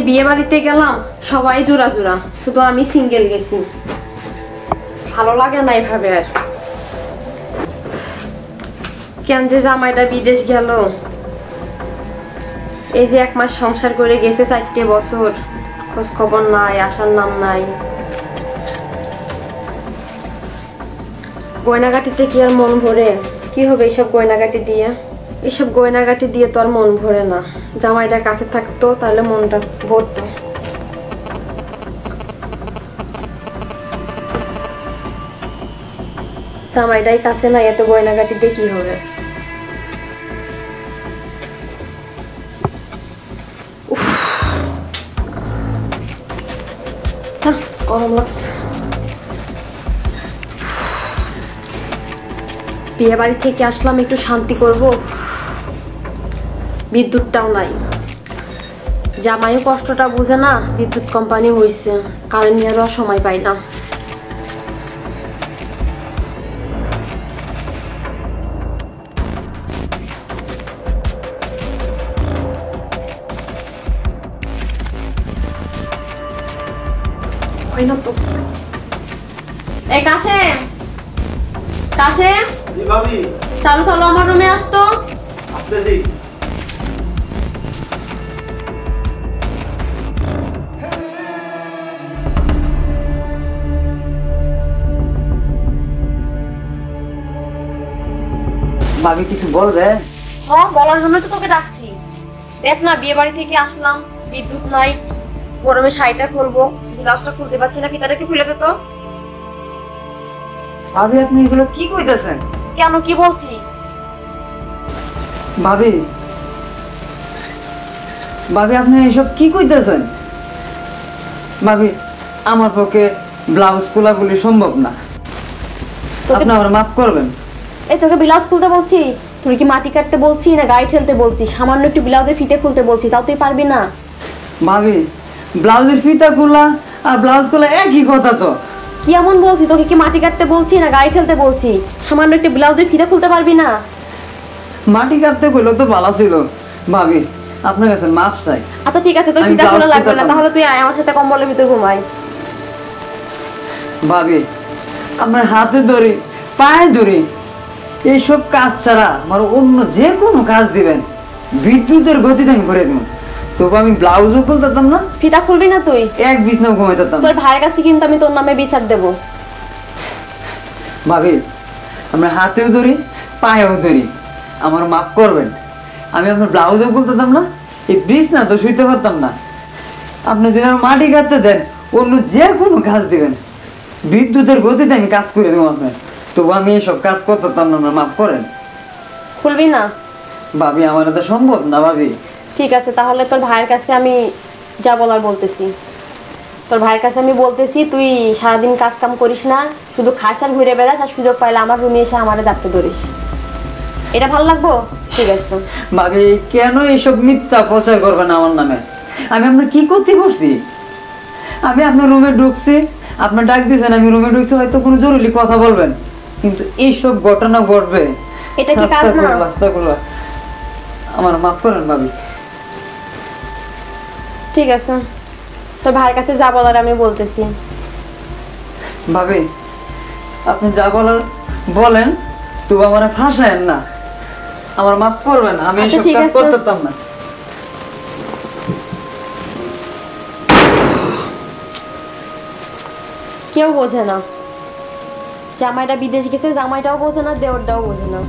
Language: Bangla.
বিয়ে বাড়িতে গেলাম সবাই জোড়া জোড়া, শুধু আমি সিঙ্গেল গেছি। ভালো লাগে না এভাবে। আর কেন যে জামাইটা বিদেশ গেল, এই যে 1 মাস সংসার করে গেছে, 4টে বছর খোঁজ খবর নাই, আসার নাম নাই। গয়নাগাটিতে কি আর মন ভরে? কি হবে এইসব গয়নাগাটি দিয়ে? এইসব গয়নাগাটি দিয়ে তো আর মন ভরে না। জামাইটা কাছে থাকতো তাহলে মনটা ভরতো। জামাইটাই কাছে নাই, এত গয়নাগাটি দিয়ে কি হবে? গরম লাগছে। বিয়ে বাড়ি থেকে আসলাম, একটু শান্তি করব, বিদ্যুৎটাও নাই। জামাইও কষ্টটা বুঝে না, বিদ্যুৎ কোম্পানি হয়েছে, কারেন্ট নিয়েও সময় পাই না। হয় না তো। এই কাশেম, কাশেম, জি ভাবি। চলো চলো আমার রুমে আসতো। আসতেছি। ভাবি কিছু বলবে? হ্যাঁ, বলার জন্য তো তোকে ডাকছি। দেখ না, বিয়ে বাড়ি থেকে আসলাম, বিদ্যুৎ নাই, গরমে শাড়িটা খুলবো, ব্লাউজটা খুলতে পারছি না, ফিতাটা একটু খুলে দে তো। ভাবি আপনি এগুলো কি কইতাছেন? কেন, কি বলছি? ভাবি, ভাবি আপনি এসব কি কইতাছেন? ভাবি আমার পক্ষে ব্লাউজ খোলাগুলি সম্ভব না, আপনি আমার মাফ করবেন। এই তোকে ব্লাউজ খুলতে বলছি? তুই কি মাটি কাটতে বলছি না গায়ে ঠেলতে বলছি? সামান্য একটু ব্লাউজের ফিতে খুলতে বলছি, তাও তুই পারবি না? ভাবি ব্লাউজের ফিতা খোলা আর ব্লাউজ খোলা একই কথা তো। কি এমন বলছি? তোকে কি মাটি কাটতে বলছি না গায়ে ঠেলতে বলছি? সামান্য একটু ব্লাউজের ফিতে খুলতে পারবি না? মাটি কাটতে কইলো তো ভালো ছিল। ভাবি আপনার কাছে মাফ চাই। আচ্ছা ঠিক আছে, তোর ফিতা খোলা লাগবে না, তাহলে তুই আয় আমার সাথে কম্বলের ভিতর ঘুমাই। ভাবি আপনার হাতে ধরি, পায়ে ধরি, এইসব কাজ ছাড়া আমার অন্য যে কোনো কাজ দিবেন, বিদ্যুতের গতিতে আমি করে দেব, তবু আমি ব্লাউজও খুলতাম না। ফিতা খুলবি না তুই? এক বিছনাও ঘুমাইতাম। তোর ভাইয়ের কাছে কিন্তু আমি তোর নামে বিচার দেব। ভাবি আমরা হাতেও ধরি, পায়েও ধরি, আমার মাফ করবেন। আমি আপনার ব্লাউজও খুলতাম না, এই বিছনা তো শুইতে পারতাম না। আপনি যদি আমার মাটি কাটতে দেন, অন্য যে কোনো কাজ দিবেন, বিদ্যুতের গতিতে আমি কাজ করে দেবো আপনার, তবু আমি এইসব কাজ করতাম না, মাফ করেন। খুলবি না? ভাবি আমার এটা সম্ভব না। ভাবি ঠিক আছে, তাহলে তোর ভাইয়ের কাছে আমি যা বলার বলতেছি। তোর ভাইয়ের কাছে আমি বলতেছি, তুই সারাদিন কাজ কাম করিস না, শুধু খাস আর ঘুরে বেড়াস, আর সুযোগ পাইলে আমার রুমে এসে আমারে ডাকতে ধরিস। এটা ভালো লাগবো? ঠিক আছে। ভাবি কেন এইসব মিথ্যা প্রচার করবেন আমার নামে? আমি আপনার কি ক্ষতি করছি? আমি আপনার রুমে ঢুকছি, আপনার ডাক দিয়েছেন, আমি রুমে ঢুকছি, হয়তো কোনো জরুরি কথা বলবেন, কিন্তু এইসব ঘটনা ঘটবে? এটা কি কাজ না? আমার মাফ করেন ভাবি। ঠিক আছে, তোর ভাইয়ের কাছে যা বলার আমি বলতেছি। ভাবি আপনি যা বলার বলেন, তবু আমার ফাঁসায়েন না, আমার মাফ করবেন, আমি আচ্ছা, এসব ঠিক কাজ আছে। করতাম না। কেউ বোঝে না, জামাইটা বিদেশ গেছে, জামাইটাও বোঝে না, দেওরটাও বোঝে না।